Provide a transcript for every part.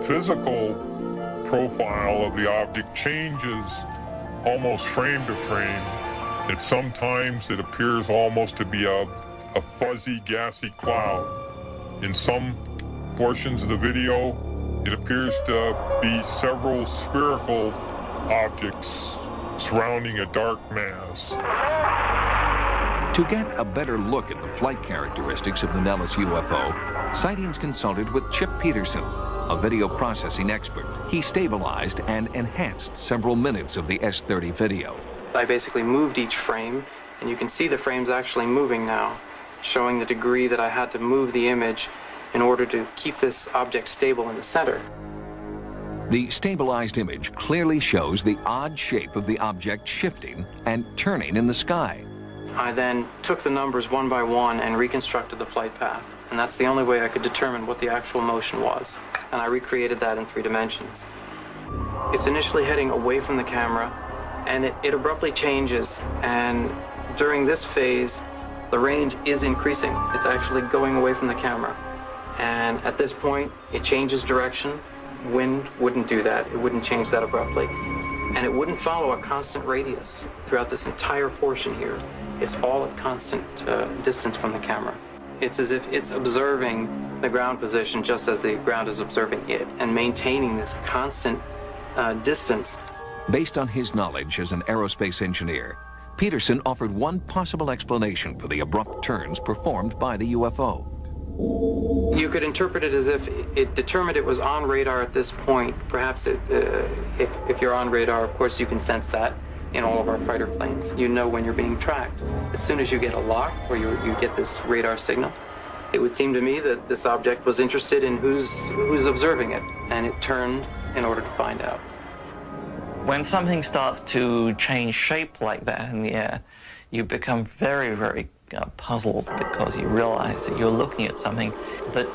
physical profile of the object changes almost frame to frame. That sometimes it appears almost to be a fuzzy, gassy cloud. In some portions of the video, it appears to be several spherical objects surrounding a dark mass. To get a better look at the flight characteristics of the Nellis UFO, sightings consulted with Chip Peterson, a video processing expert. He stabilized and enhanced several minutes of the S-30 video. I basically moved each frame, and you can see the frames actually moving now, showing the degree that I had to move the image in order to keep this object stable in the center. The stabilized image clearly shows the odd shape of the object shifting and turning in the sky. I then took the numbers one by one and reconstructed the flight path, and that's the only way I could determine what the actual motion was, and I recreated that in 3 dimensions. It's initially heading away from the camera, and it abruptly changes, and during this phase, the range is increasing. It's actually going away from the camera. And at this point, it changes direction. Wind wouldn't do that. It wouldn't change that abruptly. And it wouldn't follow a constant radius throughout this entire portion here. It's all at constant distance from the camera. It's as if it's observing the ground position just as the ground is observing it, and maintaining this constant distance. Based on his knowledge as an aerospace engineer, Peterson offered one possible explanation for the abrupt turns performed by the UFO. You could interpret it as if it determined it was on radar at this point. Perhaps if you're on radar, of course you can sense that in all of our fighter planes. You know when you're being tracked. As soon as you get a lock or you get this radar signal, it would seem to me that this object was interested in who's observing it, and it turned in order to find out. When something starts to change shape like that in the air, you become very, very puzzled, because you realize that you're looking at something that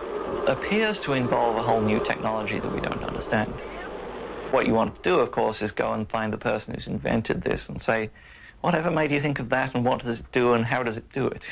appears to involve a whole new technology that we don't understand. What you want to do, of course, is go and find the person who's invented this and say, whatever made you think of that, and what does it do, and how does it do it?